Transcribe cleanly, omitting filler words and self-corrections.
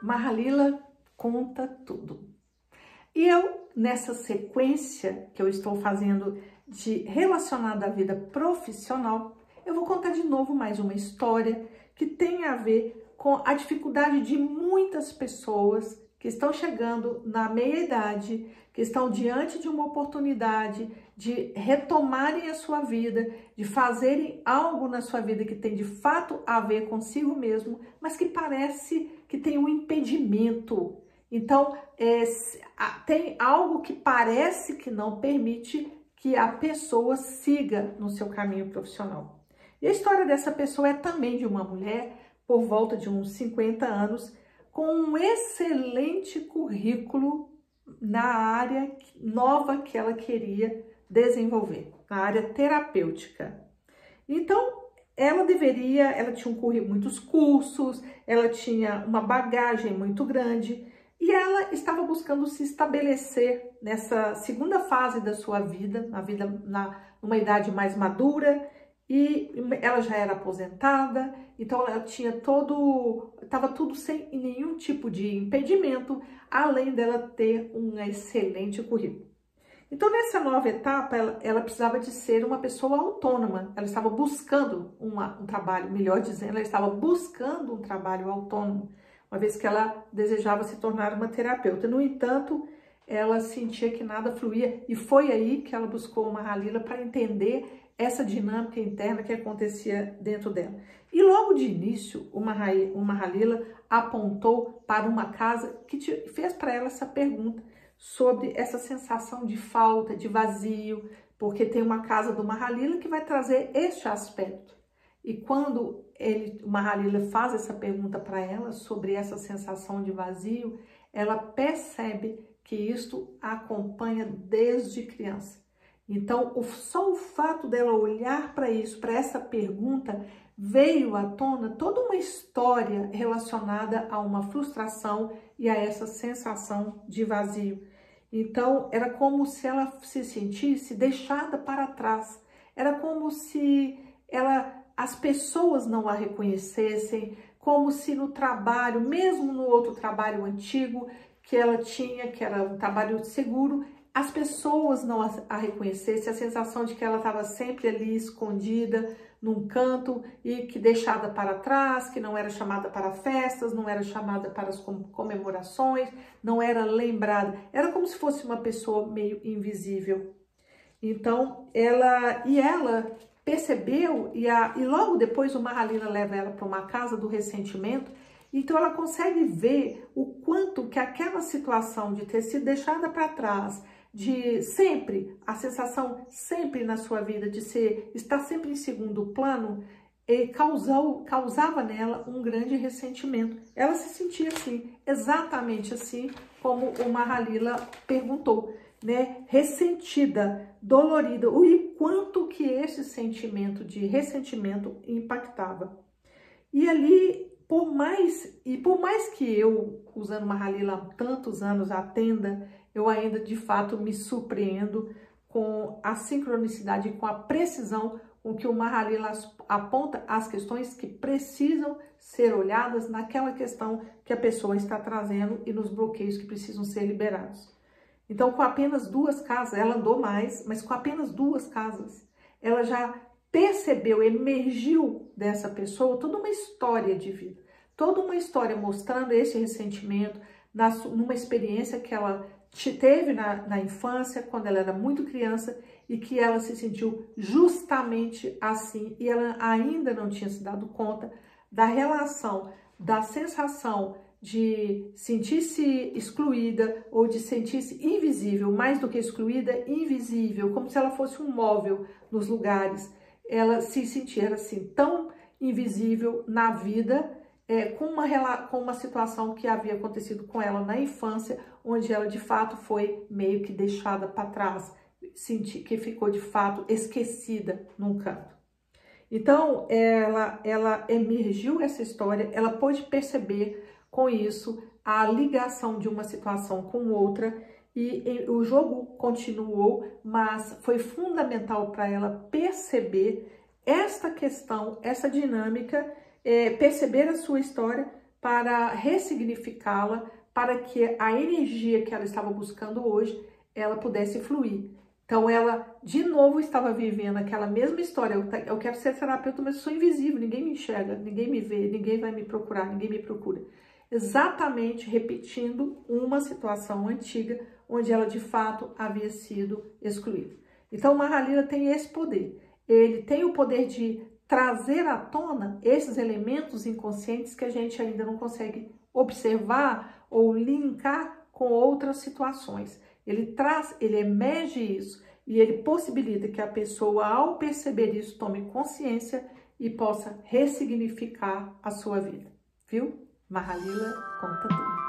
Mahalila conta tudo. E eu, nessa sequência que eu estou fazendo relacionada à vida profissional, eu vou contar de novo mais uma história que tem a ver com a dificuldade de muitas pessoas que estão chegando na meia-idade, que estão diante de uma oportunidade de retomarem a sua vida, de fazerem algo na sua vida que tem de fato a ver consigo mesmo, mas que parece que tem um impedimento. Então, tem algo que parece que não permite que a pessoa siga no seu caminho profissional. E a história dessa pessoa é também de uma mulher por volta de uns 50 anos, com um excelente currículo na área nova que ela queria desenvolver, na área terapêutica. Então, ela tinha um currículo, muitos cursos, ela tinha uma bagagem muito grande e ela estava buscando se estabelecer nessa segunda fase da sua vida, numa idade mais madura, e ela já era aposentada, então ela estava tudo sem nenhum tipo de impedimento, além dela ter um excelente currículo. Então, nessa nova etapa, ela precisava de ser uma pessoa autônoma. Ela estava buscando um trabalho, melhor dizendo, ela estava buscando um trabalho autônomo, uma vez que ela desejava se tornar uma terapeuta. No entanto, ela sentia que nada fluía e foi aí que ela buscou uma Mahalila para entender essa dinâmica interna que acontecia dentro dela. E logo de início, o Mahalila apontou para uma casa que fez para ela essa pergunta sobre essa sensação de falta, de vazio, porque tem uma casa do Mahalila que vai trazer este aspecto. E quando o Mahalila faz essa pergunta para ela sobre essa sensação de vazio, ela percebe que isto a acompanha desde criança. Então, só o fato dela olhar para isso, para essa pergunta, veio à tona toda uma história relacionada a uma frustração e a essa sensação de vazio. Então, era como se ela se sentisse deixada para trás. Era como se as pessoas não a reconhecessem, como se no trabalho, mesmo no outro trabalho antigo que ela tinha, que era um trabalho seguro, as pessoas não a reconhecessem, a sensação de que ela estava sempre ali escondida num canto e que deixada para trás, que não era chamada para festas, não era chamada para as comemorações, não era lembrada. Era como se fosse uma pessoa meio invisível. Então, ela percebeu e logo depois o Mahalila leva ela para uma casa do ressentimento. Então, ela consegue ver o quanto que aquela situação de ter sido deixada para trás, de sempre, a sensação sempre na sua vida de estar sempre em segundo plano, causava nela um grande ressentimento. Ela se sentia assim, exatamente assim como o Mahalila perguntou, né? Ressentida, dolorida, e quanto que esse sentimento de ressentimento impactava. E ali, por mais que eu, usando Mahalila há tantos anos, atenda, eu ainda de fato me surpreendo com a sincronicidade, com a precisão com que o Mahalila aponta as questões que precisam ser olhadas naquela questão que a pessoa está trazendo e nos bloqueios que precisam ser liberados. Então, com apenas 2 casas, ela andou mais, mas com apenas 2 casas, ela já percebeu, emergiu dessa pessoa toda uma história de vida, toda uma história mostrando esse ressentimento, numa experiência que ela teve na infância, quando ela era muito criança, e que ela se sentiu justamente assim, e ela ainda não tinha se dado conta da relação, da sensação de sentir-se excluída ou de sentir-se invisível, mais do que excluída, invisível, como se ela fosse um móvel nos lugares. Ela se sentia assim tão invisível na vida, com uma situação que havia acontecido com ela na infância, onde ela de fato foi meio que deixada para trás, que ficou de fato esquecida num canto. Então, ela emergiu essa história, ela pôde perceber com isso a ligação de uma situação com outra, e o jogo continuou, mas foi fundamental para ela perceber esta questão, essa dinâmica, perceber a sua história para ressignificá-la, para que a energia que ela estava buscando hoje, ela pudesse fluir. Então, ela, de novo, estava vivendo aquela mesma história. Eu quero ser terapeuta, mas eu sou invisível, ninguém me enxerga, ninguém me vê, ninguém vai me procurar, ninguém me procura. Exatamente repetindo uma situação antiga, onde ela, de fato, havia sido excluída. Então, o Mahalila tem esse poder. Ele tem o poder de trazer à tona esses elementos inconscientes que a gente ainda não consegue observar ou linkar com outras situações. Ele traz, ele emerge isso e ele possibilita que a pessoa, ao perceber isso, tome consciência e possa ressignificar a sua vida. Viu? Mahalila conta tudo.